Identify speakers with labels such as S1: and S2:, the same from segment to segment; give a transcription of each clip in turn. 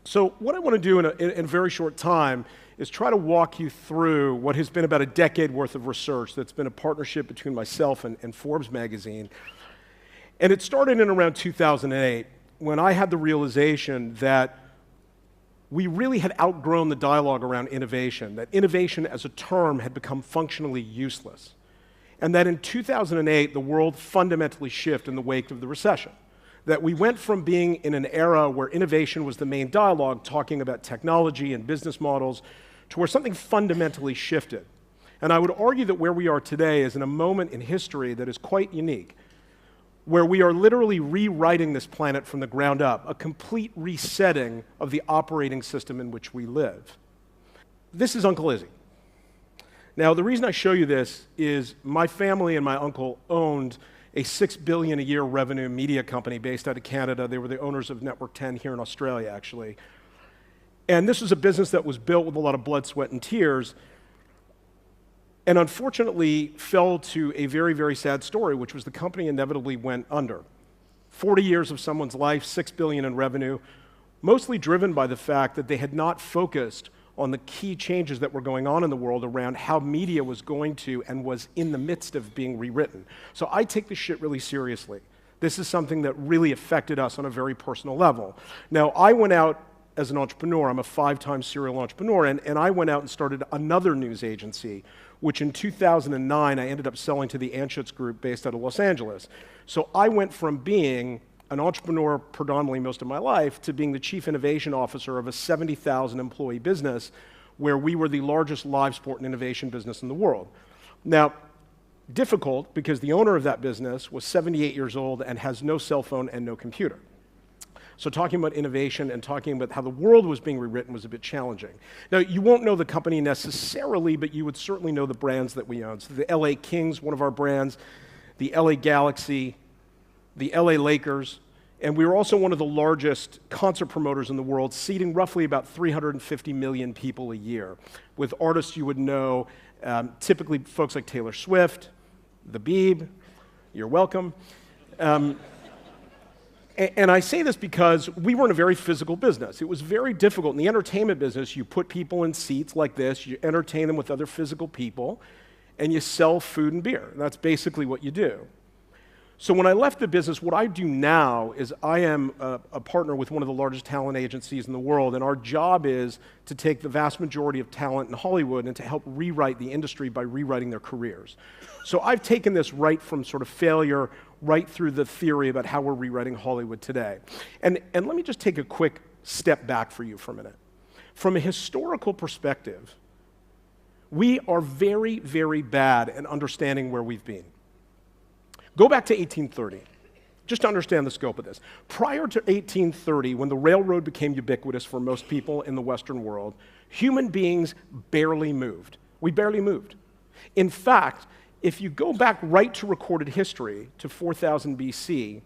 S1: So what I want to do in a very short time is try to walk you through what has been about a decade worth of research that's been a partnership between myself and Forbes magazine. And it started in around 2008 when I had the realization that we really had outgrown the dialogue around innovation, that innovation as a term had become functionally useless. And that in 2008, the world fundamentally shifted in the wake of the recession. That we went from being in an era where innovation was the main dialogue, talking about technology and business models, to where something fundamentally shifted. And I would argue that where we are today is in a moment in history that is quite unique, where we are literally rewriting this planet from the ground up, a complete resetting of the operating system in which we live. This is Uncle Izzy. Now, the reason I show you this is my family and my uncle owned a $6 billion a year revenue media company based out of Canada. They were the owners of Network 10 here in Australia, actually. And this was a business that was built with a lot of blood, sweat, and tears, and unfortunately fell to a very, very sad story, which was the company inevitably went under. 40 years of someone's life, $6 billion in revenue, mostly driven by the fact that they had not focused on the key changes that were going on in the world around how media was going to and was in the midst of being rewritten. So I take this shit really seriously. This is something that really affected us on a very personal level. Now, I went out as an entrepreneur. I'm a 5-time serial entrepreneur, and I went out and started another news agency, which in 2009 I ended up selling to the Anschutz Group based out of Los Angeles. So I went from being an entrepreneur predominantly most of my life to being the chief innovation officer of a 70,000 employee business where we were the largest live sport and innovation business in the world. Now, difficult because the owner of that business was 78 years old and has no cell phone and no computer. So talking about innovation and talking about how the world was being rewritten was a bit challenging. Now, you won't know the company necessarily, but you would certainly know the brands that we own. So the LA Kings, one of our brands, the LA Galaxy, the LA Lakers, and we were also one of the largest concert promoters in the world, seating roughly about 350 million people a year, with artists you would know, typically folks like Taylor Swift, The Beeb, you're welcome. And I say this because we were in a very physical business. It was very difficult. In the entertainment business, you put people in seats like this, you entertain them with other physical people, and you sell food and beer. That's basically what you do. So when I left the business, what I do now is I am a partner with one of the largest talent agencies in the world, and our job is to take the vast majority of talent in Hollywood and to help rewrite the industry by rewriting their careers. So I've taken this right from sort of failure right through the theory about how we're rewriting Hollywood today. And let me just take a quick step back for you for a minute. From a historical perspective, we are very, very bad at understanding where we've been. Go back to 1830, just to understand the scope of this. Prior to 1830, when the railroad became ubiquitous for most people in the Western world, human beings barely moved. We barely moved. In fact, if you go back right to recorded history, to 4000 BC,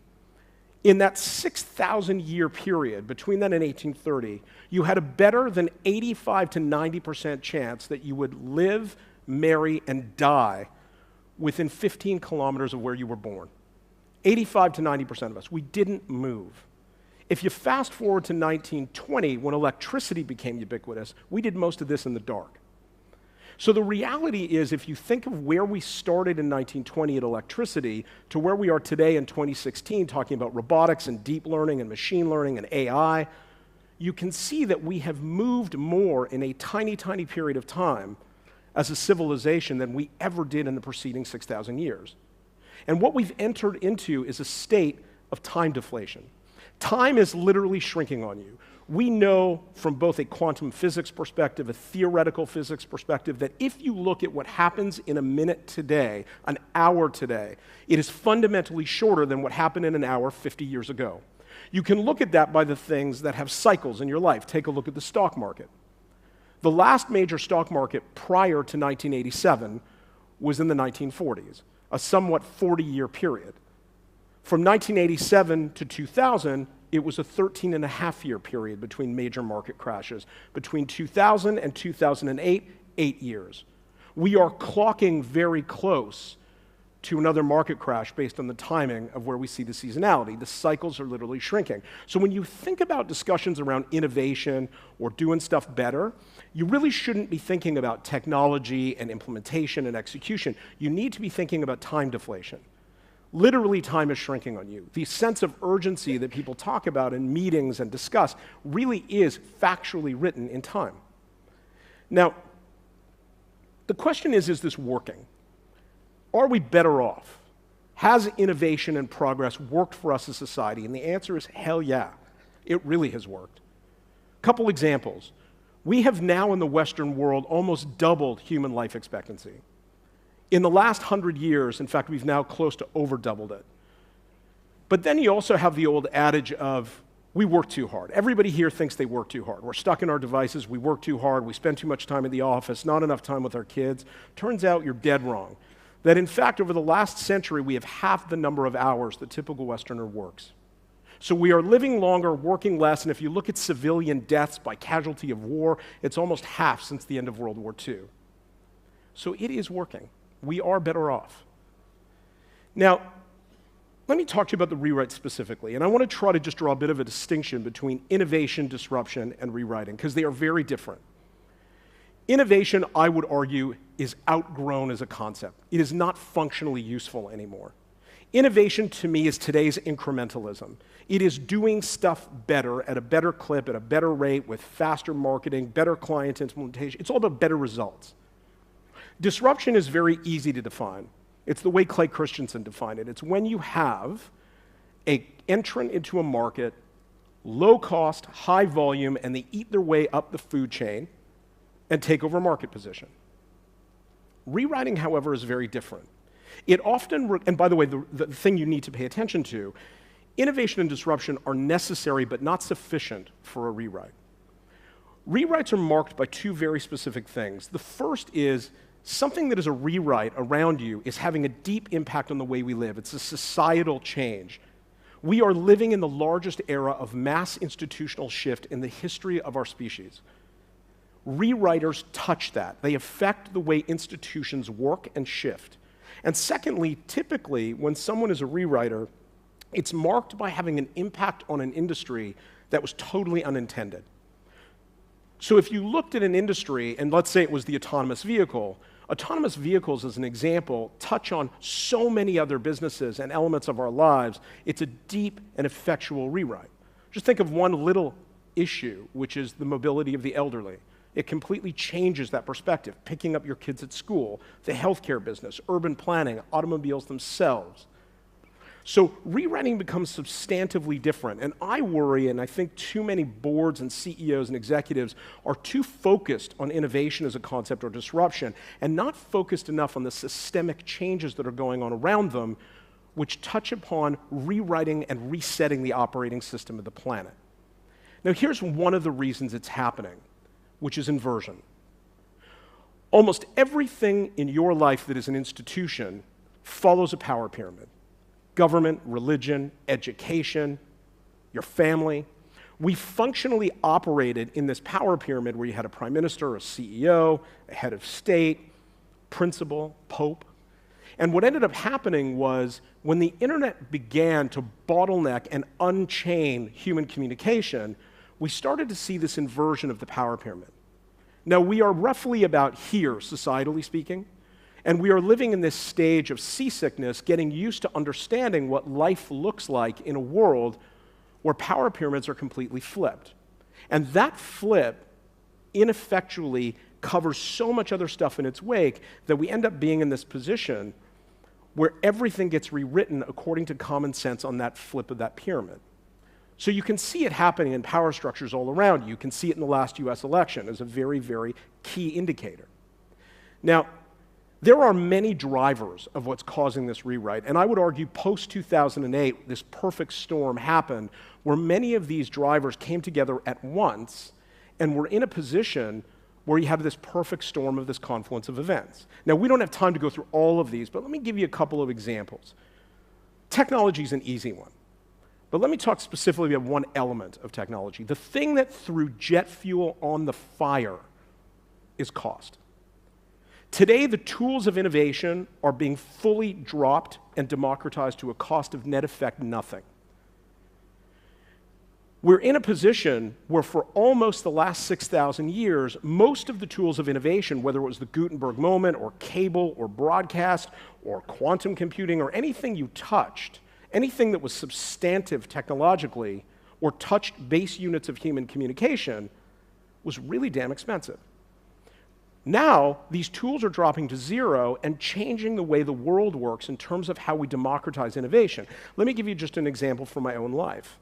S1: in that 6,000-year period between then and 1830, you had a better than 85 to 90% chance that you would live, marry, and die within 15 kilometers of where you were born. 85 to 90% of us. We didn't move. If you fast forward to 1920, when electricity became ubiquitous, we did most of this in the dark. So the reality is, if you think of where we started in 1920 at electricity to where we are today in 2016, talking about robotics and deep learning and machine learning and AI, you can see that we have moved more in a tiny, tiny period of time as a civilization than we ever did in the preceding 6,000 years. And what we've entered into is a state of time deflation. Time is literally shrinking on you. We know from both a quantum physics perspective, a theoretical physics perspective, that if you look at what happens in a minute today, an hour today, it is fundamentally shorter than what happened in an hour 50 years ago. You can look at that by the things that have cycles in your life. Take a look at the stock market. The last major stock market prior to 1987 was in the 1940s, a somewhat 40-year period. From 1987 to 2000, it was a 13-and-a-half-year period between major market crashes. Between 2000 and 2008, 8 years. We are clocking very close to another market crash based on the timing of where we see the seasonality. The cycles are literally shrinking. So when you think about discussions around innovation or doing stuff better, you really shouldn't be thinking about technology and implementation and execution. You need to be thinking about time deflation. Literally, time is shrinking on you. The sense of urgency that people talk about in meetings and discuss really is factually written in time. Now, the question is this working? Are we better off? Has innovation and progress worked for us as a society? And the answer is hell yeah. It really has worked. Couple examples. We have now in the Western world almost doubled human life expectancy. In the last 100 years, in fact, we've now close to over doubled it. But then you also have the old adage of we work too hard. Everybody here thinks they work too hard. We're stuck in our devices, we work too hard, we spend too much time at the office, not enough time with our kids. Turns out you're dead wrong. That in fact, over the last century, we have half the number of hours the typical Westerner works. So we are living longer, working less, and if you look at civilian deaths by casualty of war, it's almost half since the end of World War II. So it is working. We are better off. Now, let me talk to you about the rewrite specifically, and I want to try to just draw a bit of a distinction between innovation, disruption, and rewriting, because they are very different. Innovation, I would argue, is outgrown as a concept. It is not functionally useful anymore. Innovation, to me, is today's incrementalism. It is doing stuff better, at a better clip, at a better rate, with faster marketing, better client implementation. It's all about better results. Disruption is very easy to define. It's the way Clay Christensen defined it. It's when you have an entrant into a market, low cost, high volume, and they eat their way up the food chain and take over market position. Rewriting, however, is very different. It often, and by the way, the thing you need to pay attention to, innovation and disruption are necessary but not sufficient for a rewrite. Rewrites are marked by two very specific things. The first is something that is a rewrite around you is having a deep impact on the way we live. It's a societal change. We are living in the largest era of mass institutional shift in the history of our species. Rewriters touch that. They affect the way institutions work and shift. And secondly, typically, when someone is a rewriter, it's marked by having an impact on an industry that was totally unintended. So if you looked at an industry, and let's say it was the autonomous vehicles, as an example, touch on so many other businesses and elements of our lives. It's a deep and effectual rewrite. Just think of one little issue, which is the mobility of the elderly. It completely changes that perspective. Picking up your kids at school, the healthcare business, urban planning, automobiles themselves. So rewriting becomes substantively different. And I worry, and I think too many boards and CEOs and executives are too focused on innovation as a concept or disruption and not focused enough on the systemic changes that are going on around them, which touch upon rewriting and resetting the operating system of the planet. Now, here's one of the reasons it's happening, which is inversion. Almost everything in your life that is an institution follows a power pyramid. Government, religion, education, your family. We functionally operated in this power pyramid where you had a prime minister, a CEO, a head of state, principal, pope. And what ended up happening was when the internet began to bottleneck and unchain human communication, we started to see this inversion of the power pyramid. Now, we are roughly about here, societally speaking, and we are living in this stage of seasickness, getting used to understanding what life looks like in a world where power pyramids are completely flipped. And that flip ineffectually covers so much other stuff in its wake that we end up being in this position where everything gets rewritten according to common sense on that flip of that pyramid. So you can see it happening in power structures all around you. You can see it in the last US election as a very, very key indicator. Now, there are many drivers of what's causing this rewrite, and I would argue post-2008, this perfect storm happened where many of these drivers came together at once and were in a position where you have this perfect storm of this confluence of events. Now, we don't have time to go through all of these, but let me give you a couple of examples. Technology is an easy one, but let me talk specifically about one element of technology. The thing that threw jet fuel on the fire is cost. Today, the tools of innovation are being fully dropped and democratized to a cost of net effect nothing. We're in a position where for almost the last 6,000 years, most of the tools of innovation, whether it was the Gutenberg moment or cable or broadcast or quantum computing or anything you touched, anything that was substantive technologically or touched base units of human communication, was really damn expensive. Now, these tools are dropping to zero and changing the way the world works in terms of how we democratize innovation. Let me give you just an example from my own life.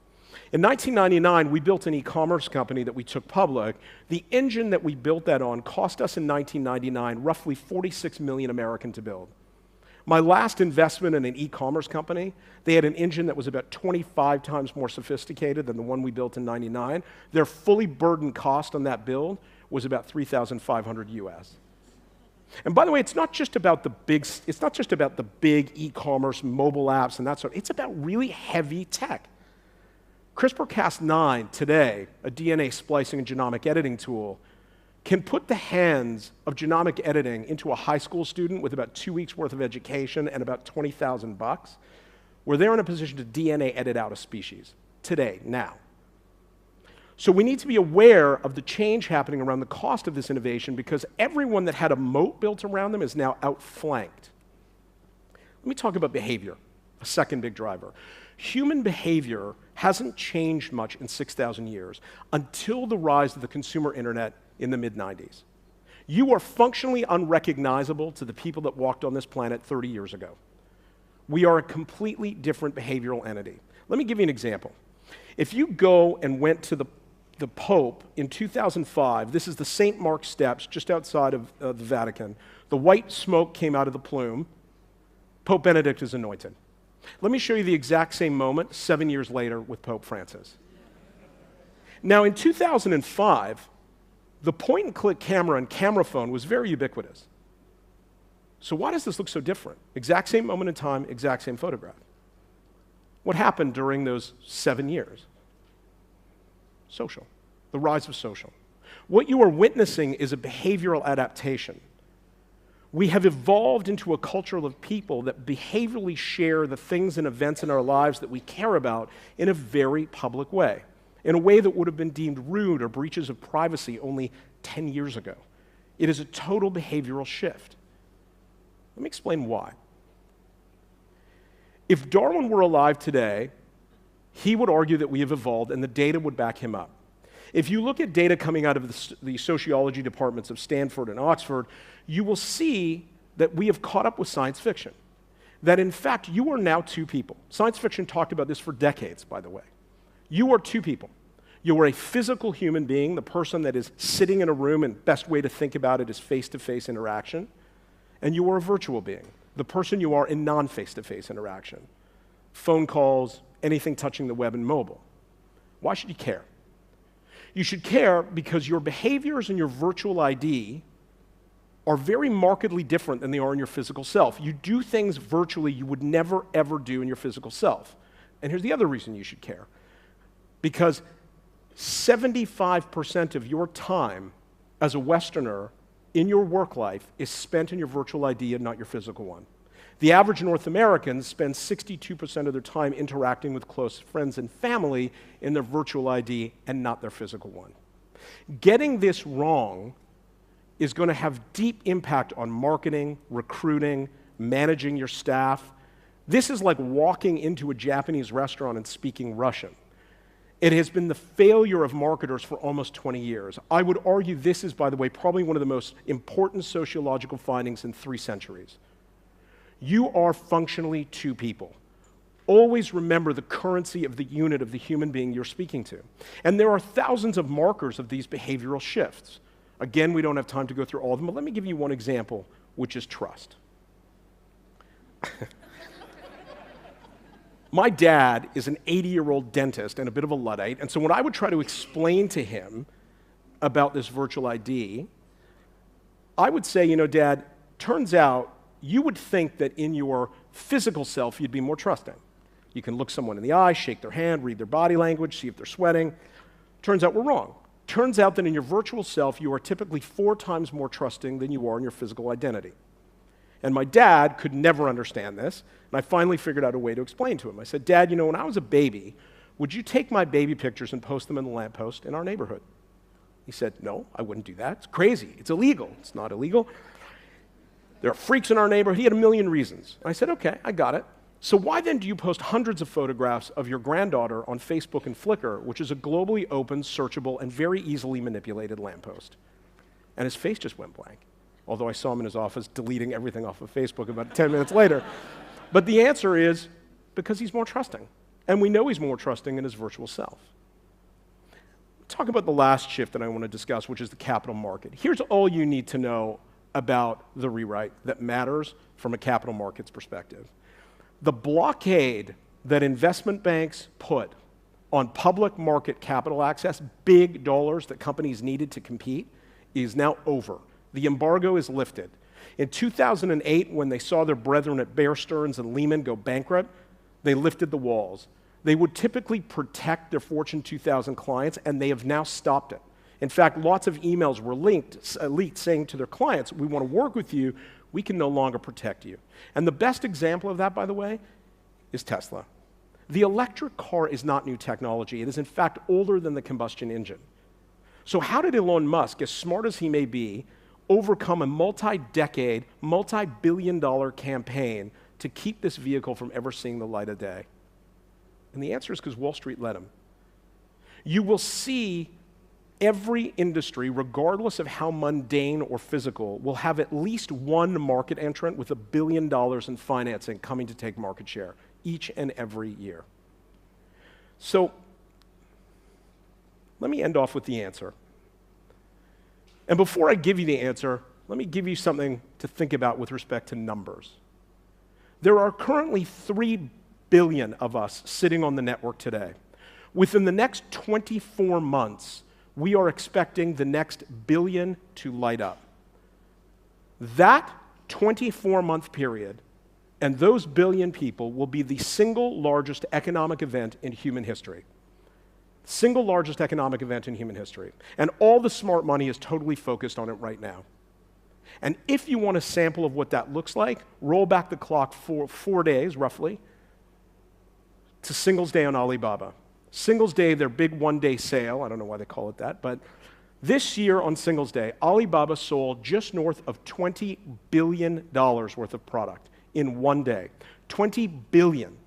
S1: In 1999, we built an e-commerce company that we took public. The engine that we built that on cost us in 1999 roughly 46 million American to build. My last investment in an e-commerce company, they had an engine that was about 25 times more sophisticated than the one we built in 99. Their fully burdened cost on that build was about $3,500 US. And by the way, it's not just about the big e-commerce mobile apps and that sort. It's about really heavy tech. CRISPR-Cas9 today, a DNA splicing and genomic editing tool, can put the hands of genomic editing into a high school student with about 2 weeks worth of education and about $20,000, where they're in a position to DNA edit out a species today, now. So we need to be aware of the change happening around the cost of this innovation because everyone that had a moat built around them is now outflanked. Let me talk about behavior, a second big driver. Human behavior hasn't changed much in 6,000 years until the rise of the consumer internet in the mid-90s. You are functionally unrecognizable to the people that walked on this planet 30 years ago. We are a completely different behavioral entity. Let me give you an example. If you go and went to the Pope in 2005, this is the St. Mark's Steps just outside of the Vatican. The white smoke came out of the plume. Pope Benedict is anointed. Let me show you the exact same moment 7 years later with Pope Francis. Now, in 2005, the point-and-click camera and camera phone was very ubiquitous. So why does this look so different? Exact same moment in time, exact same photograph. What happened during those 7 years? Social, the rise of social. What you are witnessing is a behavioral adaptation. We have evolved into a culture of people that behaviorally share the things and events in our lives that we care about in a very public way, in a way that would have been deemed rude or breaches of privacy only 10 years ago. It is a total behavioral shift. Let me explain why. If Darwin were alive today, he would argue that we have evolved, and the data would back him up. If you look at data coming out of the sociology departments of Stanford and Oxford, you will see that we have caught up with science fiction. That in fact, you are now two people. Science fiction talked about this for decades, by the way. You are two people. You are a physical human being, the person that is sitting in a room, and best way to think about it is face-to-face interaction. And you are a virtual being, the person you are in non-face-to-face interaction. Phone calls, anything touching the web and mobile. Why should you care? You should care because your behaviors and your virtual ID are very markedly different than they are in your physical self. You do things virtually you would never, ever do in your physical self. And here's the other reason you should care. Because 75% of your time as a Westerner in your work life is spent in your virtual ID and not your physical one. The average North American spends 62% of their time interacting with close friends and family in their virtual ID and not their physical one. Getting this wrong is going to have deep impact on marketing, recruiting, managing your staff. This is like walking into a Japanese restaurant and speaking Russian. It has been the failure of marketers for almost 20 years. I would argue this is, by the way, probably one of the most important sociological findings in 3 centuries. You are functionally two people. Always remember the currency of the unit of the human being you're speaking to. And there are thousands of markers of these behavioral shifts. Again, we don't have time to go through all of them, but let me give you one example, which is trust. My dad is an 80-year-old dentist and a bit of a Luddite, and so when I would try to explain to him about this virtual ID, I would say, you know, Dad, turns out you would think that in your physical self you'd be more trusting. You can look someone in the eye, shake their hand, read their body language, see if they're sweating. Turns out we're wrong. Turns out that in your virtual self, you are typically 4 times more trusting than you are in your physical identity. And my dad could never understand this, and I finally figured out a way to explain to him. I said, Dad, you know, when I was a baby, would you take my baby pictures and post them in the lamppost in our neighborhood? He said, no, I wouldn't do that. It's crazy. It's illegal. It's not illegal. There are freaks in our neighborhood. He had a million reasons. I said, okay, I got it. So why then do you post hundreds of photographs of your granddaughter on Facebook and Flickr, which is a globally open, searchable, and very easily manipulated lamppost? And his face just went blank, although I saw him in his office deleting everything off of Facebook about 10 minutes later. But the answer is because he's more trusting. And we know he's more trusting in his virtual self. Talk about the last shift that I want to discuss, which is the capital market. Here's all you need to know about the rewrite that matters from a capital markets perspective. The blockade that investment banks put on public market capital access, big dollars that companies needed to compete, is now over. The embargo is lifted. In 2008, when they saw their brethren at Bear Stearns and Lehman go bankrupt, they lifted the walls. They would typically protect their Fortune 2000 clients, and they have now stopped it. In fact, lots of emails were leaked saying to their clients, we want to work with you, we can no longer protect you. And the best example of that, by the way, is Tesla. The electric car is not new technology. It is, in fact, older than the combustion engine. So how did Elon Musk, as smart as he may be, overcome a multi-decade, multi-billion-dollar campaign to keep this vehicle from ever seeing the light of day? And the answer is because Wall Street let him. You will see every industry, regardless of how mundane or physical, will have at least one market entrant with $1 billion in financing coming to take market share each and every year. So let me end off with the answer. And before I give you the answer, let me give you something to think about with respect to numbers. There are currently 3 billion of us sitting on the network today. Within the next 24 months, we are expecting the next billion to light up. That 24-month period and those billion people will be the single largest economic event in human history. Single largest economic event in human history. And all the smart money is totally focused on it right now. And if you want a sample of what that looks like, roll back the clock for 4 days, roughly, to Singles Day on Alibaba. Singles Day, their big one-day sale, I don't know why they call it that, but this year on Singles Day, Alibaba sold just north of $20 billion worth of product in one day. $20 billion.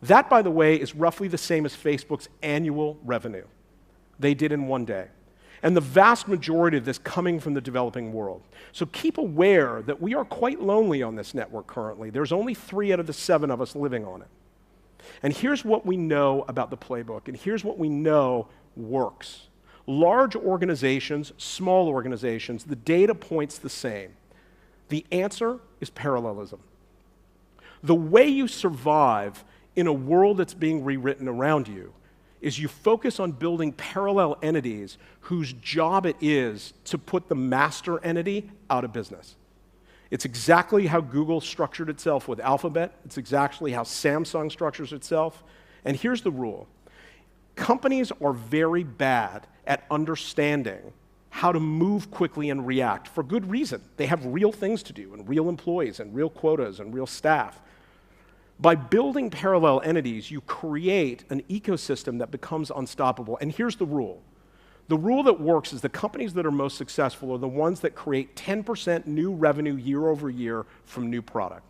S1: That, by the way, is roughly the same as Facebook's annual revenue. They did in one day. And the vast majority of this coming from the developing world. So keep aware that we are quite lonely on this network currently. There's only 3 out of the 7 of us living on it. And here's what we know about the playbook, and here's what we know works. Large organizations, small organizations, the data points the same. The answer is parallelism. The way you survive in a world that's being rewritten around you is you focus on building parallel entities whose job it is to put the master entity out of business. It's exactly how Google structured itself with Alphabet. It's exactly how Samsung structures itself. And here's the rule. Companies are very bad at understanding how to move quickly and react for good reason. They have real things to do and real employees and real quotas and real staff. By building parallel entities, you create an ecosystem that becomes unstoppable. And here's the rule. The rule that works is the companies that are most successful are the ones that create 10% new revenue year over year from new product.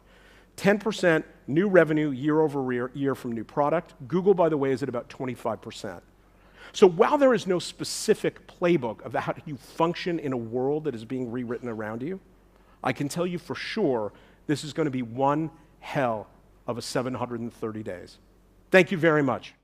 S1: 10% new revenue year over year from new product. Google, by the way, is at about 25%. So while there is no specific playbook of how you function in a world that is being rewritten around you, I can tell you for sure this is going to be one hell of a 730 days. Thank you very much.